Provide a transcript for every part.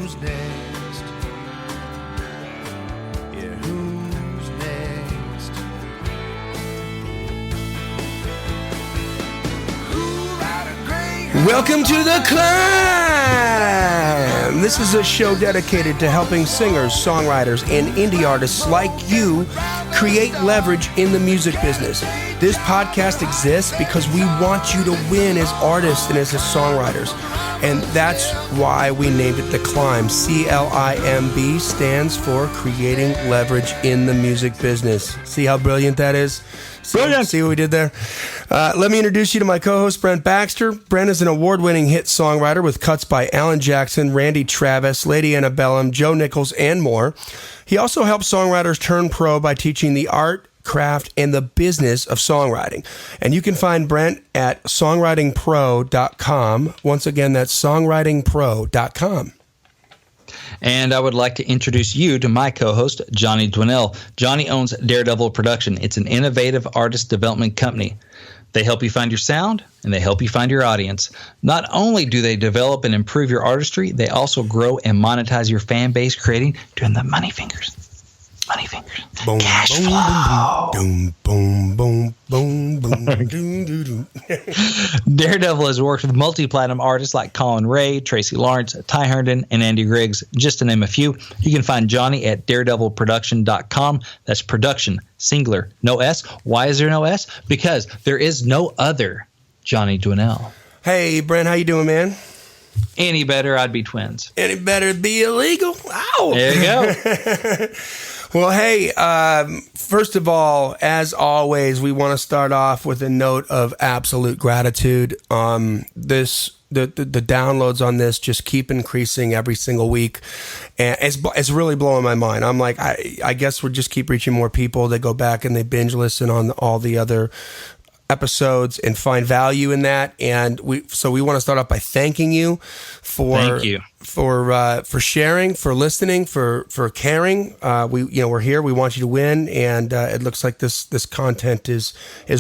who's next? Yeah, who's next? Welcome to the C.L.I.M.B. This is a show dedicated to helping singers, songwriters, and indie artists like you create leverage in the music business. This podcast exists because we want you to win as artists and as songwriters. And that's why we named it the C.L.I.M.B. C.L.I.M.B. stands for Creating Leverage in the Music Business. See how brilliant that is? Brilliant. See what we did there? Let me introduce you to my co-host, Brent Baxter. Brent is an award-winning hit songwriter with cuts by Alan Jackson, Randy Travis, Lady Antebellum, Joe Nichols, and more. He also helps songwriters turn pro by teaching the art, craft, and the business of songwriting. And you can find Brent at songwritingpro.com. Once again, that's songwritingpro.com. And I would like to introduce you to my co-host, Johnny Dwinell. Johnny owns Daredevil Production. It's an innovative artist development company. They help you find your sound, and they help you find your audience. Not only do they develop and improve your artistry, they also grow and monetize your fan base, doing the money fingers. Money fingers. Boom, cash boom, flow. Boom, boom, boom, boom, boom, boom, boom, boom. Daredevil has worked with multi-platinum artists like Colin Ray, Tracy Lawrence, Ty Herndon, and Andy Griggs, just to name a few. You can find Johnny at daredevilproduction.com. That's production, singular, no S. Why is there no S? Because there is no other Johnny Dwinell. Hey, Brent, how you doing, man? Any better, I'd be twins. Any better, it'd be illegal. Ow! There you go. Well, hey, first of all, as always, we want to start off with a note of absolute gratitude. The downloads on this just keep increasing every single week, and it's really blowing my mind. I'm like, I guess we'll just keep reaching more people that go back and they binge listen on all the other episodes and find value in that. And we want to start off by thanking you for sharing, for listening, for caring. We're here. We want you to win, and it looks like this content is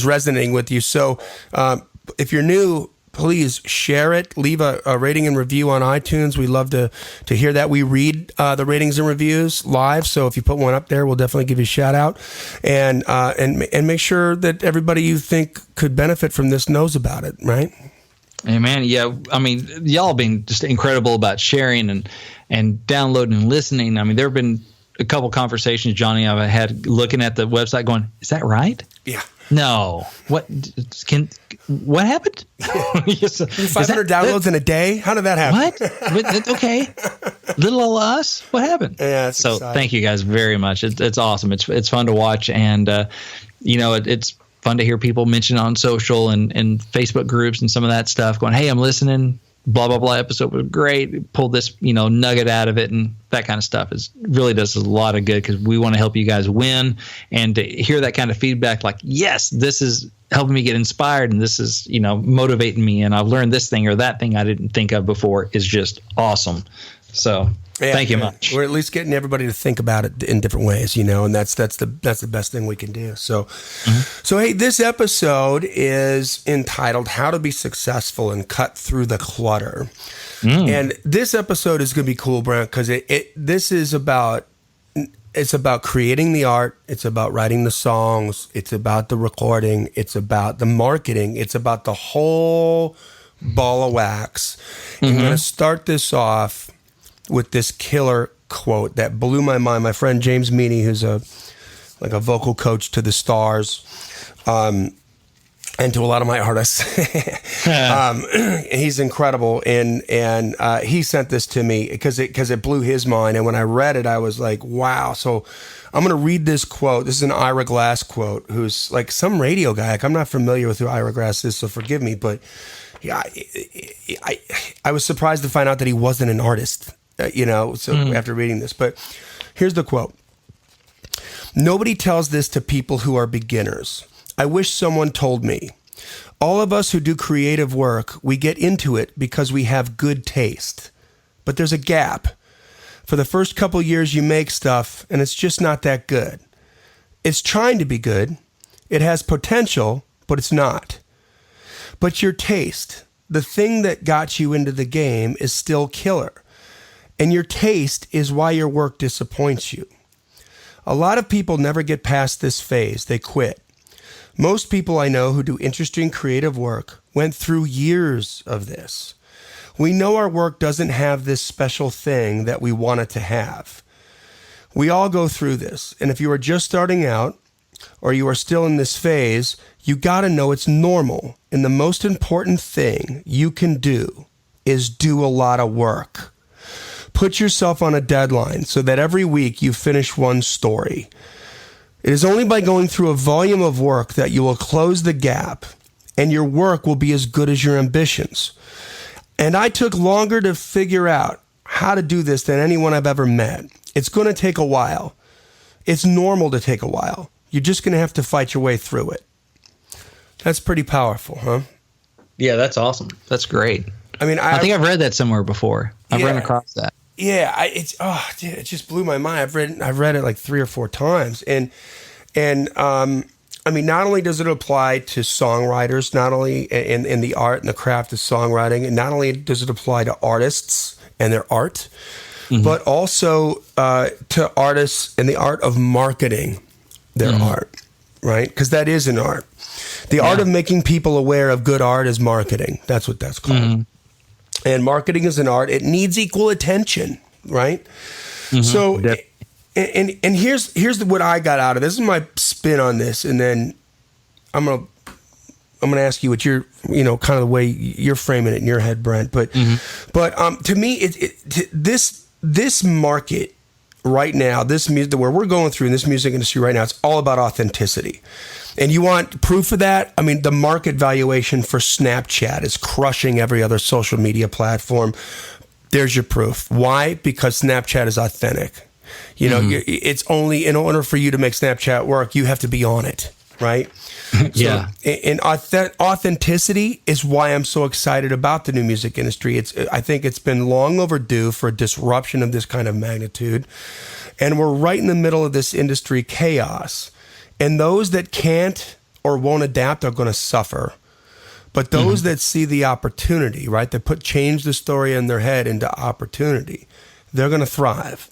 resonating with you. So if you're new, please share it. Leave a rating and review on iTunes. We love to hear that. We read the ratings and reviews live, so if you put one up there, we'll definitely give you a shout out. And make sure that everybody you think could benefit from this knows about it, right? Hey, man, yeah. I mean, y'all been just incredible about sharing and downloading and listening. I mean, there have been a couple conversations, Johnny, I've had looking at the website going, is that right? Yeah. No. What happened? 500 downloads in a day? How did that happen? What? Okay. Little old us? What happened? Yeah, so exciting. Thank you guys very much. It's awesome. It's fun to watch, and it's fun to hear people mention on social and Facebook groups and some of that stuff going, hey, I'm listening. Blah, blah, blah episode was great. Pulled this, nugget out of it, and that kind of stuff really does a lot of good because we want to help you guys win, and to hear that kind of feedback like, yes, this is helping me get inspired, and this is, motivating me, and I've learned this thing or that thing I didn't think of before is just awesome. So thank you much. We're at least getting everybody to think about it in different ways, and that's the best thing we can do. So, So hey, this episode is entitled "How to Be Successful and Cut Through the Clutter," and this episode is going to be cool, Brent, because this is about. It's about creating the art. It's about writing the songs. It's about the recording. It's about the marketing. It's about the whole ball of wax. I'm going to start this off with this killer quote that blew my mind. My friend James Meany, who's a vocal coach to the stars, and to a lot of my artists, he's incredible. And he sent this to me because it blew his mind. And when I read it, I was like, wow. So I'm going to read this quote. This is an Ira Glass quote, who's like some radio guy. Like, I'm not familiar with who Ira Glass is, so forgive me. But yeah, I was surprised to find out that he wasn't an artist, after reading this. But here's the quote. Nobody tells this to people who are beginners. I wish someone told me. All of us who do creative work, we get into it because we have good taste. But there's a gap. For the first couple years you make stuff and it's just not that good. It's trying to be good. It has potential, but it's not. But your taste, the thing that got you into the game, is still killer. And your taste is why your work disappoints you. A lot of people never get past this phase. They quit. Most people I know who do interesting creative work went through years of this. We know our work doesn't have this special thing that we want it to have. We all go through this. And if you are just starting out or you are still in this phase, you got to know it's normal. And the most important thing you can do is do a lot of work. Put yourself on a deadline so that every week you finish one story. It is only by going through a volume of work that you will close the gap, and your work will be as good as your ambitions. And I took longer to figure out how to do this than anyone I've ever met. It's going to take a while. It's normal to take a while. You're just going to have to fight your way through it. That's pretty powerful, huh? Yeah, that's awesome. That's great. I mean, I think I've read that somewhere before. I've run across that. Yeah, it just blew my mind. I've read it like 3 or 4 times, and I mean, not only does it apply to songwriters, not only in the art and the craft of songwriting, and not only does it apply to artists and their art, but also to artists in the art of marketing their art, right? Because that is an art. The art of making people aware of good art is marketing. That's what that's called. And marketing is an art. It needs equal attention, right? So, and here's what I got out of this. This is my spin on this, and then I'm gonna ask you what you're, kind of the way you're framing it in your head, Brent. But to me, this market right now, this music where we're going through in this music industry right now, it's all about authenticity. And you want proof of that? I mean, the market valuation for Snapchat is crushing every other social media platform. There's your proof. Why? Because Snapchat is authentic. It's only in order for you to make Snapchat work, you have to be on it, right? Yeah. So, and authenticity is why I'm so excited about the new music industry. I think it's been long overdue for a disruption of this kind of magnitude. And we're right in the middle of this industry chaos. And those that can't or won't adapt are going to suffer. But those that see the opportunity, right, that change the story in their head into opportunity, they're going to thrive.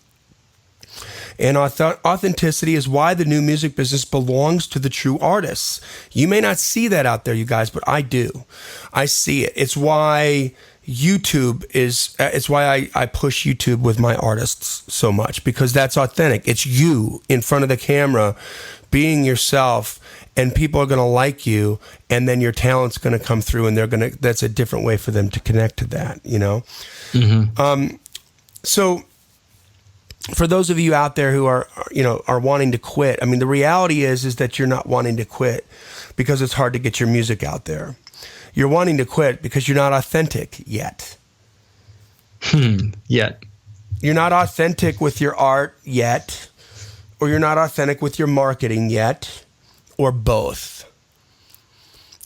And authenticity is why the new music business belongs to the true artists. You may not see that out there, you guys, but I do. I see it. It's why YouTube it's why I push YouTube with my artists so much, because that's authentic. It's you in front of the camera being yourself, and people are going to like you, and then your talent's going to come through, and that's a different way for them to connect to that, So for those of you out there who are wanting to quit, I mean, the reality is that you're not wanting to quit because it's hard to get your music out there. You're wanting to quit because you're not authentic yet. Yet. You're not authentic with your art yet, or you're not authentic with your marketing yet, or both.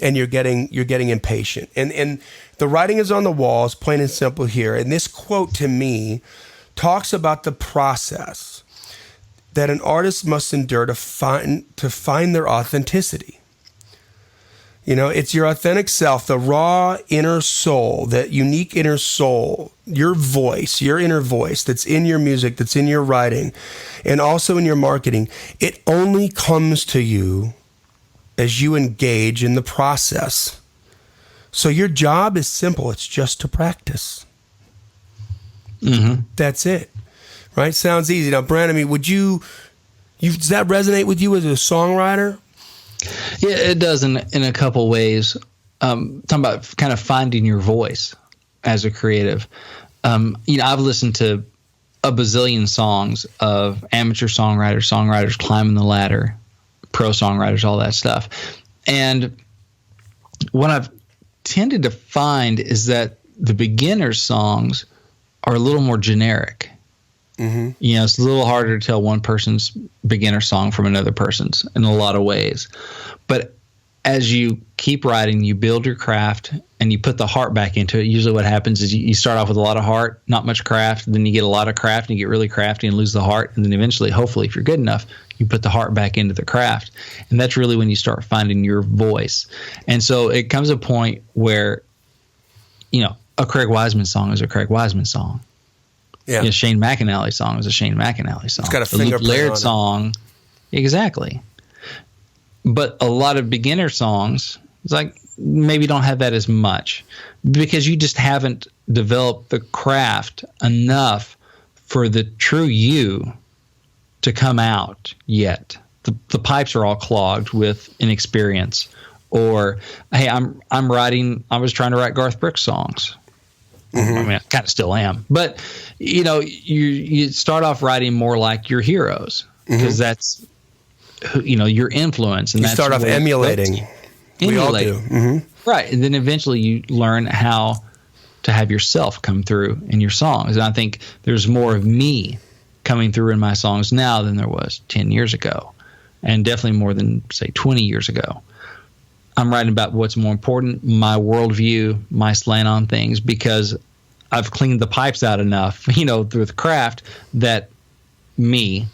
And you're getting impatient. And the writing is on the walls, plain and simple here. And this quote to me talks about the process that an artist must endure to find their authenticity. It's your authentic self, the raw inner soul, that unique inner soul, your voice, your inner voice that's in your music, that's in your writing, and also in your marketing. It only comes to you as you engage in the process. So your job is simple. It's just to practice. That's it. Right? Sounds easy. Now, Brent, I mean, does that resonate with you as a songwriter? Yeah, it does in a couple ways. Talking about kind of finding your voice as a creative. I've listened to a bazillion songs of amateur songwriters climbing the ladder, pro songwriters, all that stuff. And what I've tended to find is that the beginner songs are a little more generic. It's a little harder to tell one person's beginner song from another person's in a lot of ways. But as you keep writing, you build your craft and you put the heart back into it. Usually what happens is you start off with a lot of heart, not much craft. Then you get a lot of craft and you get really crafty and lose the heart. And then eventually, hopefully, if you're good enough, you put the heart back into the craft. And that's really when you start finding your voice. And so it comes a point where, a Craig Wiseman song is a Craig Wiseman song. Yeah. You know, Shane McAnally song is a Shane McAnally song. It's got a The Luke fingerprint Laird on it. song, exactly. But a lot of beginner songs, it's like maybe don't have that as much because you just haven't developed the craft enough for the true you to come out yet. The pipes are all clogged with inexperience. Or, hey, I was trying to write Garth Brooks songs. Mm-hmm. I mean, I kind of still am. But, you know, you start off writing more like your heroes because that's, you know, your influence. And You that's start off where emulating. We all do. Mm-hmm. Right. And then eventually you learn how to have yourself come through in your songs. And I think there's more of me coming through in my songs now than there was 10 years ago. And definitely more than, say, 20 years ago. I'm writing about what's more important, my worldview, my slant on things, because I've cleaned the pipes out enough, you know, through the craft that me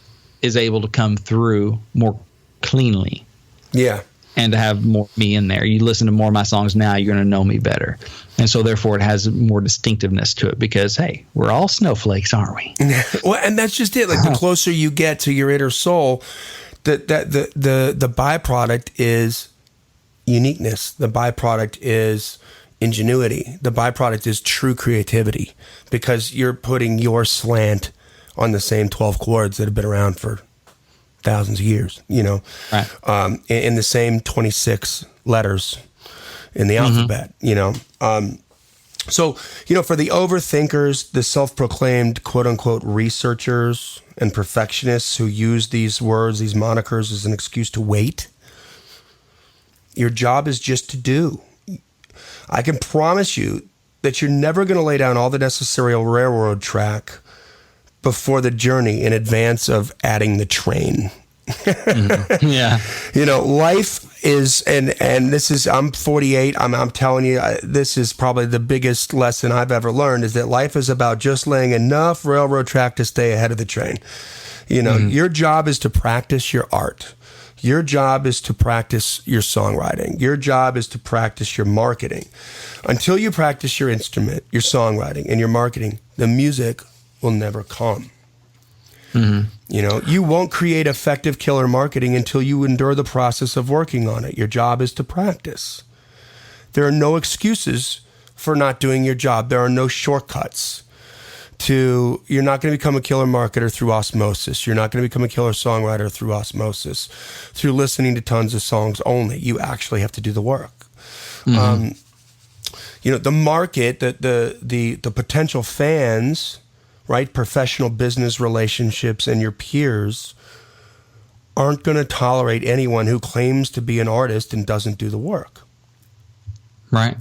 is able to come through more cleanly. Yeah. And to have more me in there. You listen to more of my songs now, you're going to know me better. And so therefore it has more distinctiveness to it because, hey, we're all snowflakes, aren't we? Well, and that's just it. Like the closer you get to your inner soul, the byproduct is uniqueness. The byproduct is ingenuity. The byproduct is true creativity because you're putting your slant on the same 12 chords that have been around for thousands of years, you know, right. In the same 26 letters in the alphabet, you know. So, you know, for the overthinkers, the self-proclaimed quote unquote researchers and perfectionists who use these words, these monikers as an excuse to wait, your job is just to do. I can promise you that you're never going to lay down all the necessary railroad track before the journey in advance of adding the train. Yeah. You know, life is, and this is, I'm 48. I'm telling you, this is probably the biggest lesson I've ever learned is that life is about just laying enough railroad track to stay ahead of the train. You know, your job is to practice your art. Your job is to practice your songwriting. Your job is to practice your marketing. Until you practice your instrument, your songwriting, and your marketing, the music will never come. You know, you won't create effective killer marketing until you endure the process of working on it. Your job is to practice. There are no excuses for not doing your job. There are no shortcuts. You're not going to become a killer marketer through osmosis. You're not going to become a killer songwriter through osmosis, through listening to tons of songs only. You actually have to do the work. You know, the market, the potential fans, right? Professional business relationships and your peers aren't going to tolerate anyone who claims to be an artist and doesn't do the work. Right.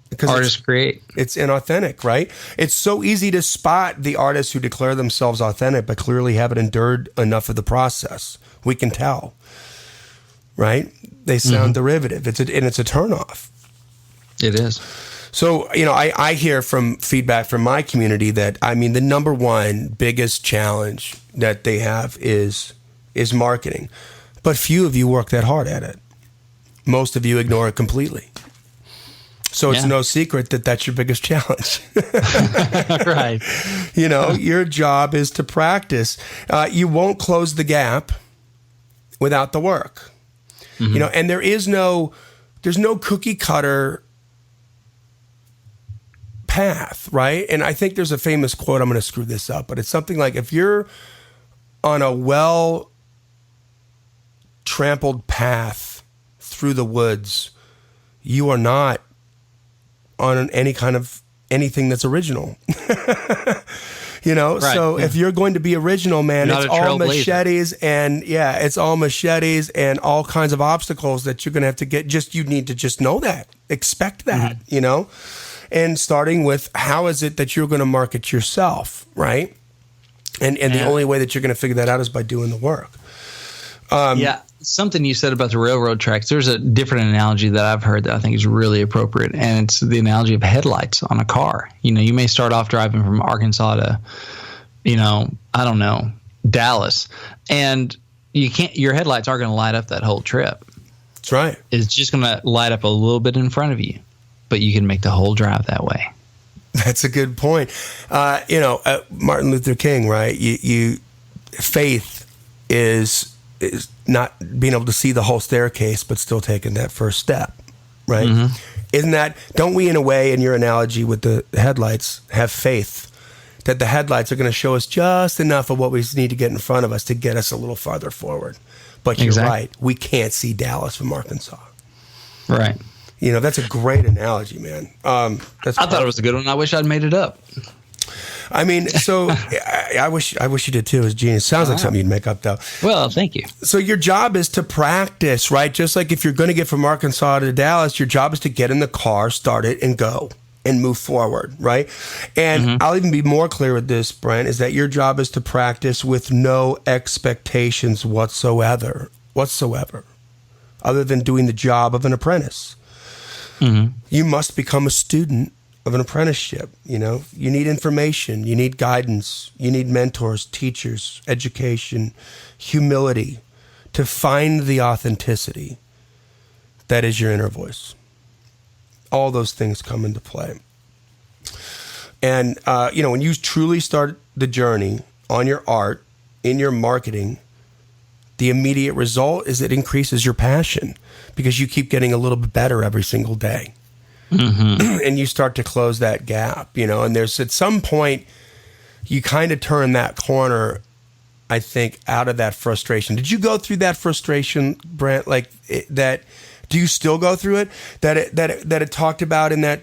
Because artists create. It's inauthentic, right? It's so easy to spot the artists who declare themselves authentic, but clearly haven't endured enough of the process. We can tell, right? They sound derivative. It's a turnoff. It is. So, you know, I hear from feedback from my community that, I mean, the number one biggest challenge that they have is marketing. But few of you work that hard at it. Most of you ignore it completely. So it's no secret that that's your biggest challenge. Right. You know, your job is to practice. You won't close the gap without the work. You know, and there's no cookie cutter path, right? And I think there's a famous quote, I'm going to screw this up, but it's something like, if you're on a well-trampled path through the woods, you are not on anything that's original. You know, right. So if you're going to be original, man, it's all machetes and it's all machetes and all kinds of obstacles that you're going to have to get. You need to just know that, expect that, you know, and starting with how is it that you're going to market yourself, right? And the only way that you're going to figure that out is by doing the work. Something you said about the railroad tracks, there's a different analogy that I've heard that I think is really appropriate, and it's the analogy of headlights on a car. You know, you may start off driving from Arkansas to, you know, I don't know, Dallas, and your headlights aren't going to light up that whole trip. That's right. It's just going to light up a little bit in front of you, but you can make the whole drive that way. That's a good point. Martin Luther King, right? Faith is not being able to see the whole staircase, but still taking that first step, right? Don't we, in a way, in your analogy with the headlights, have faith that the headlights are going to show us just enough of what we need to get in front of us to get us a little farther forward? But you're right. We can't see Dallas from Arkansas. Right. That's a great analogy, man. I thought it was a good one. I wish I'd made it up. I mean, so I wish you did too. It was genius. Sounds like something you'd make up, though. Well, thank you. So your job is to practice, right? Just like if you're going to get from Arkansas to Dallas, your job is to get in the car, start it, and go and move forward, right? And I'll even be more clear with this, Brent, is that your job is to practice with no expectations whatsoever, other than doing the job of an apprentice. You must become a student of an apprenticeship. You need information, you need guidance, you need mentors, teachers, education, humility to find the authenticity that is your inner voice. All those things come into play. And, when you truly start the journey on your art, in your marketing, the immediate result is it increases your passion because you keep getting a little bit better every single day. And you start to close that gap, and there's at some point you kind of turn that corner, I think, out of that frustration. Did you go through that frustration, Brent? Like that? Do you still go through it? That it talked about in that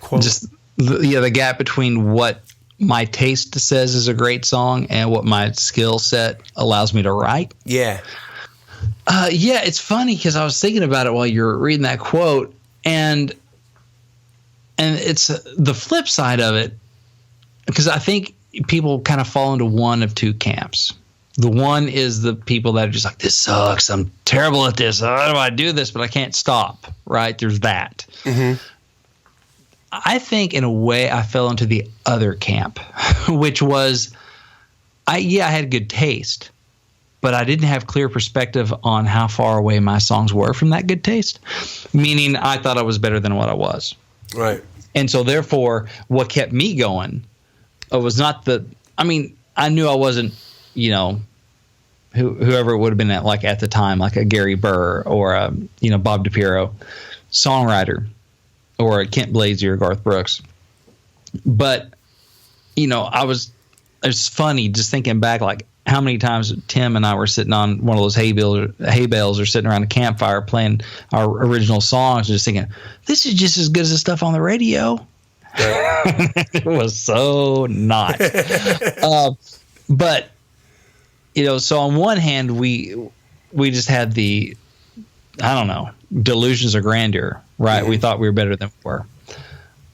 quote. Just the gap between what my taste says is a great song and what my skill set allows me to write. Yeah. It's funny because I was thinking about it while you were reading that quote, and it's the flip side of it, because I think people kind of fall into one of two camps. The one is the people that are just like, this sucks, I'm terrible at this, how do I do this, but I can't stop, right? There's that. I think in a way I fell into the other camp, which was, I had good taste, but I didn't have clear perspective on how far away my songs were from that good taste, meaning I thought I was better than what I was. Right. And so therefore, what kept me going was not I knew I wasn't, whoever it would have been at the time, like a Gary Burr or a, Bob DiPiero, songwriter, or a Kent Blasey or Garth Brooks. But, it's funny just thinking back, like how many times Tim and I were sitting on one of those hay bales or sitting around a campfire playing our original songs and just thinking, this is just as good as the stuff on the radio. It was so not. But, so on one hand, we just had the, delusions of grandeur, right? We thought we were better than we were.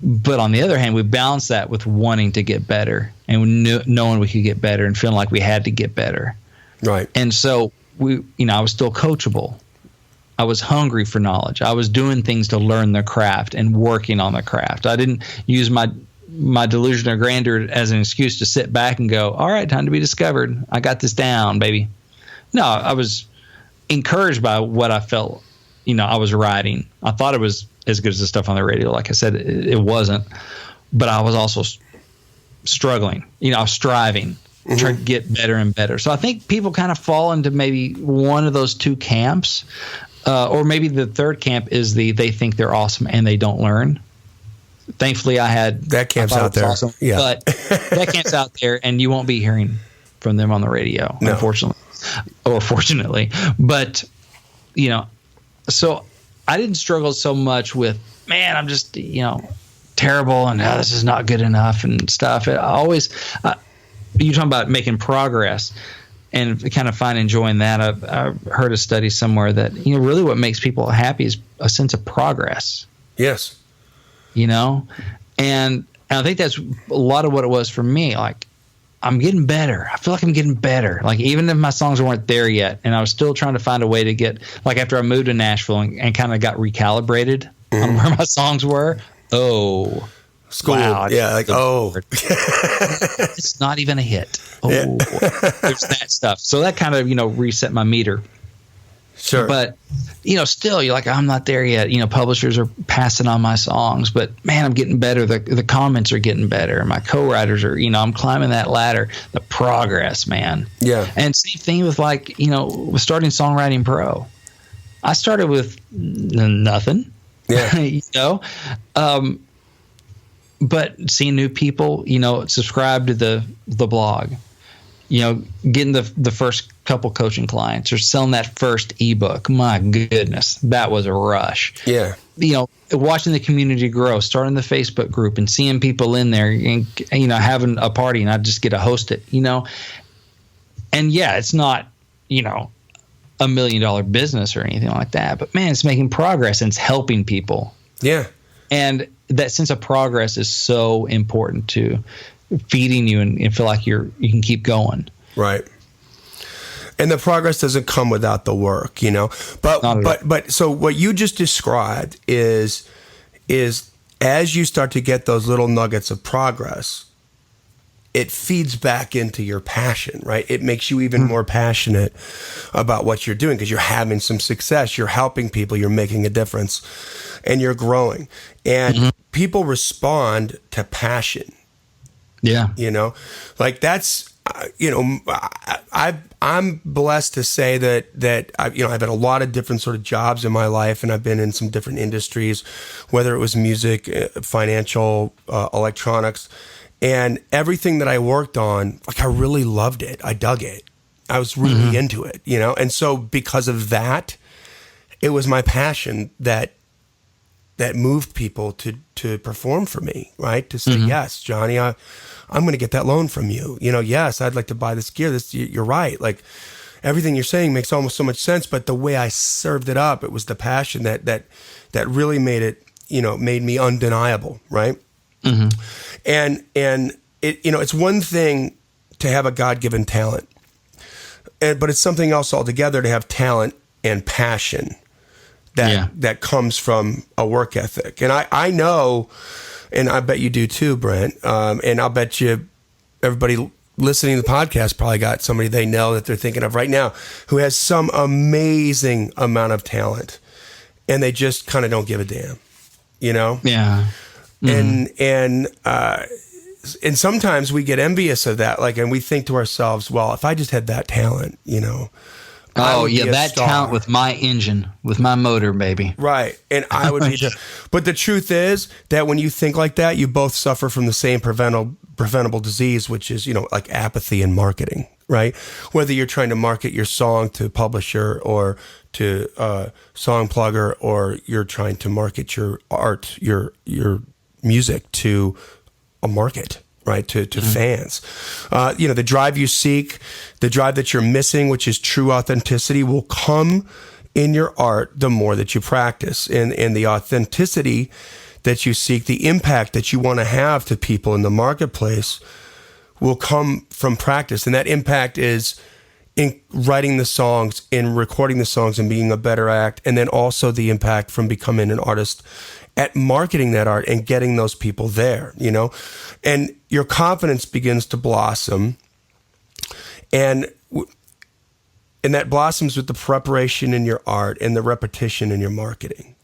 But on the other hand, we balanced that with wanting to get better and knowing we could get better and feeling like we had to get better. Right. And so I was still coachable. I was hungry for knowledge. I was doing things to learn the craft and working on the craft. I didn't use my delusion of grandeur as an excuse to sit back and go, all right, time to be discovered. I got this down, baby. No, I was encouraged by what I felt, I was writing. I thought it was as good as the stuff on the radio. Like I said, it wasn't. But I was also struggling. I was striving, trying to get better and better. So I think people kind of fall into maybe one of those two camps. Or maybe the third camp is they think they're awesome and they don't learn. Thankfully, I had that camp's out there. Awesome, yeah, but that camp's out there, and you won't be hearing from them on the radio, unfortunately, or fortunately. But so I didn't struggle so much with, man, I'm just terrible, and this is not good enough and stuff. I always, you're talking about making progress and kind of enjoying that. I've heard a study somewhere that really what makes people happy is a sense of progress. Yes. And I think that's a lot of what it was for me. Like, I'm getting better. I feel like I'm getting better. Like, even if my songs weren't there yet, and I was still trying to find a way to get, like, after I moved to Nashville and kind of got recalibrated on where my songs were. Oh, school. Wow, yeah. Like, it's not even a hit. Oh, there's that stuff. So that kind of, reset my meter. Sure. But, still you're like, I'm not there yet. Publishers are passing on my songs, but man, I'm getting better. The comments are getting better. My co-writers are, I'm climbing that ladder, the progress, man. Yeah. And same thing with with starting Songwriting Pro. I started with nothing. Yeah. But seeing new people, subscribe to the blog, getting the first couple coaching clients or selling that first ebook. My goodness, that was a rush. Yeah. Watching the community grow, starting the Facebook group and seeing people in there and, having a party and I just get to host it, and yeah, it's not, $1 million business or anything like that, but man, it's making progress and it's helping people. Yeah. And that sense of progress is so important to feeding you and feel like you can keep going. Right. And the progress doesn't come without the work, But so what you just described is as you start to get those little nuggets of progress, it feeds back into your passion, right? It makes you even more passionate about what you're doing because you're having some success, you're helping people, you're making a difference, and you're growing. And people respond to passion. Yeah. Like that's, I'm blessed to say that I've had a lot of different sort of jobs in my life, and I've been in some different industries, whether it was music, financial, electronics, and everything that I worked on, I really loved it. I dug it. I was really into it, And so because of that, it was my passion that moved people to perform for me, right? To say, yes, Johnny, I'm going to get that loan from you. Yes, I'd like to buy this gear. You're right. Like everything you're saying makes almost so much sense, but the way I served it up, it was the passion that really made it, made me undeniable, right? And it, it's one thing to have a God-given talent, but it's something else altogether to have talent and passion that comes from a work ethic. And I know, and I bet you do too, Brent, and I'll bet you everybody listening to the podcast probably got somebody they know that they're thinking of right now who has some amazing amount of talent, and they just kind of don't give a damn, Yeah. And sometimes we get envious of that, and we think to ourselves, well, if I just had that talent, Oh yeah, that star. Talent with my engine, with my motor, baby. Right, and I would be. But the truth is that when you think like that, you both suffer from the same preventable disease, which is like apathy in marketing, right? Whether you're trying to market your song to publisher or to song plugger, or you're trying to market your art, your music to a market. Right, to fans. The drive you seek, the drive that you're missing, which is true authenticity, will come in your art the more that you practice. And the authenticity that you seek, the impact that you want to have to people in the marketplace will come from practice. And that impact is in writing the songs, in recording the songs and being a better act. And then also the impact from becoming an artist at marketing that art and getting those people there, and your confidence begins to blossom, and that blossoms with the preparation in your art and the repetition in your marketing.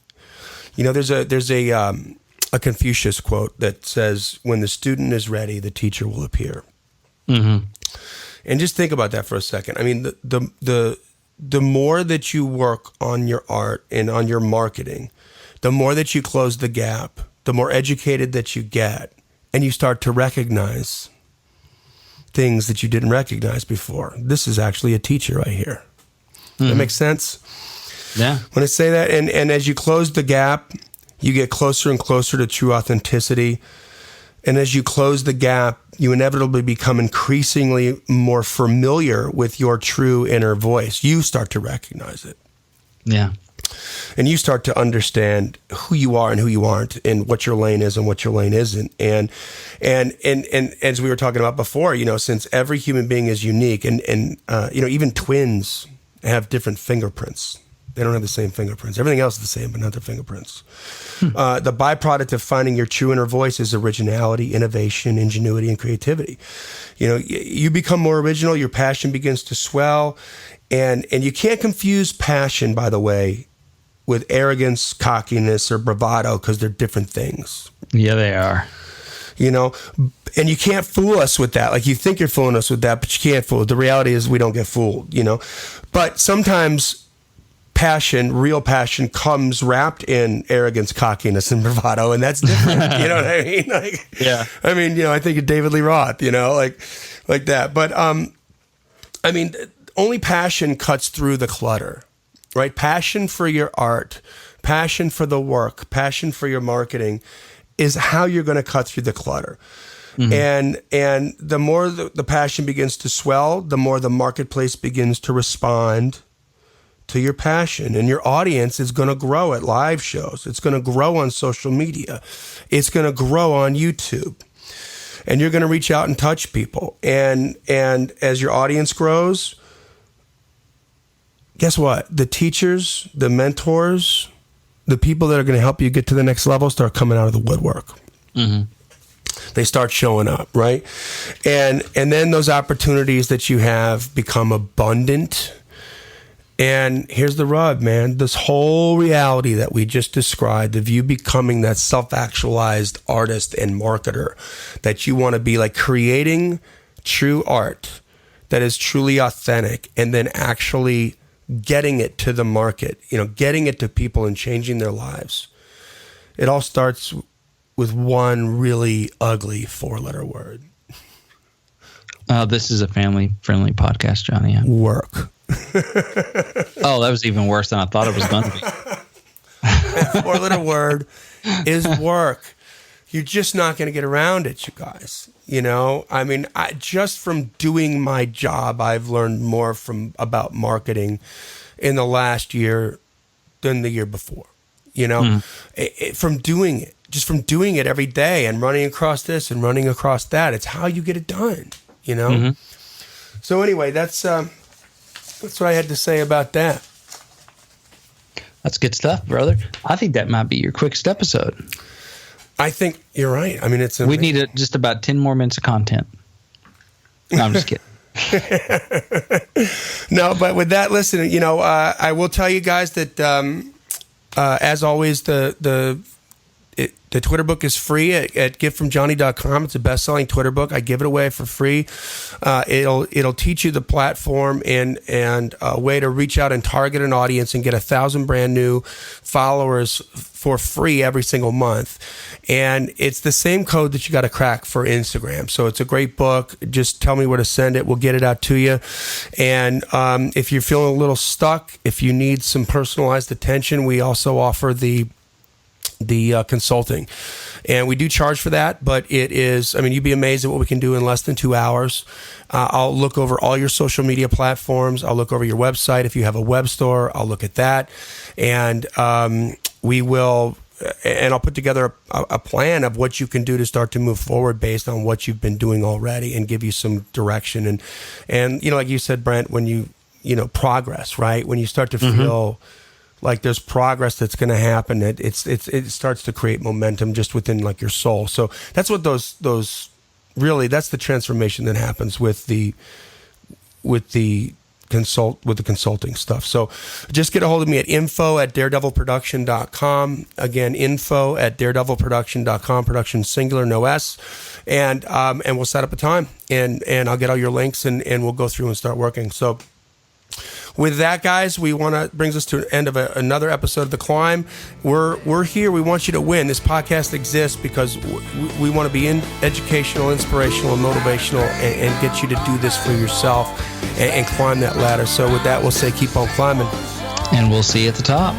There's a Confucius quote that says, "When the student is ready, the teacher will appear." And just think about that for a second. I mean, the more that you work on your art and on your marketing, the more that you close the gap, the more educated that you get, and you start to recognize things that you didn't recognize before. This is actually a teacher right here. That makes sense? Yeah. When I say that, and as you close the gap, you get closer and closer to true authenticity. And as you close the gap, you inevitably become increasingly more familiar with your true inner voice. You start to recognize it. Yeah. And you start to understand who you are and who you aren't, and what your lane is and what your lane isn't. And as we were talking about before, since every human being is unique, and even twins have different fingerprints. They don't have the same fingerprints. Everything else is the same, but not their fingerprints. The byproduct of finding your true inner voice is originality, innovation, ingenuity, and creativity. You know, you become more original, your passion begins to swell, and you can't confuse passion, by the way, with arrogance, cockiness, or bravado, because they're different things. Yeah, they are. You know, and you can't fool us with that. Like, you think you're fooling us with that, but you can't fool. The reality is we don't get fooled, you know. But sometimes passion, real passion, comes wrapped in arrogance, cockiness, and bravado, and that's different. You know what I mean? Like, yeah. I mean, you know, I think of David Lee Roth, you know, like that. But I mean, only passion cuts through the clutter, right? Passion for your art, passion for the work, passion for your marketing is how you're going to cut through the clutter. Mm-hmm. And the more the passion begins to swell, the more the marketplace begins to respond to your passion, and your audience is going to grow at live shows. It's going to grow on social media. It's going to grow on YouTube, and you're going to reach out and touch people. And as your audience grows, guess what? The teachers, the mentors, the people that are going to help you get to the next level start coming out of the woodwork. Mm-hmm. They start showing up, right? And then those opportunities that you have become abundant. And here's the rub, man. This whole reality that we just described of you becoming that self-actualized artist and marketer that you want to be, like creating true art that is truly authentic and then actually getting it to the market, you know, getting it to people and changing their lives. It all starts with one really ugly 4-letter word. This is a family-friendly podcast, Johnny. Work. Oh, that was even worse than I thought it was going to be. That 4-letter word is work. You're just not going to get around it, you guys. You know, I mean, just from doing my job, I've learned more about marketing in the last year than the year before. You know, from doing it, just from doing it every day and running across this and running across that. It's how you get it done. You know. Mm-hmm. So anyway, that's what I had to say about that. That's good stuff, brother. I think that might be your quickest episode. I think you're right. I mean, it's we need just about 10 more minutes of content. No, I'm just kidding. No, but with that, listen, you know, I will tell you guys that as always, the Twitter book is free at giftfromjohnny.com. It's a best-selling Twitter book. I give it away for free. It'll teach you the platform and a way to reach out and target an audience and get 1,000 brand new followers for free every single month. And it's the same code that you got to crack for Instagram. So it's a great book. Just tell me where to send it. We'll get it out to you. And if you're feeling a little stuck, if you need some personalized attention, we also offer the consulting, and we do charge for that, but it is, I mean, you'd be amazed at what we can do in less than 2 hours. I'll look over all your social media platforms. I'll look over your website. If you have a web store, I'll look at that, and we will, and I'll put together a plan of what you can do to start to move forward based on what you've been doing already and give you some direction. And you know, like you said, Brent, when you progress, right? When you start to feel like there's progress that's going to happen, it starts to create momentum just within like your soul. So that's what those really, that's the transformation that happens with the consulting stuff. So just get a hold of me at info@daredevilproduction.com. Again, info@daredevilproduction.com. Production singular, no S. And we'll set up a time and I'll get all your links and we'll go through and start working. So with that, guys, brings us to an end of another episode of The Climb. We're here. We want you to win. This podcast exists because we want to be educational, inspirational, and motivational, and get you to do this for yourself and climb that ladder. So with that, we'll say keep on climbing. And we'll see you at the top.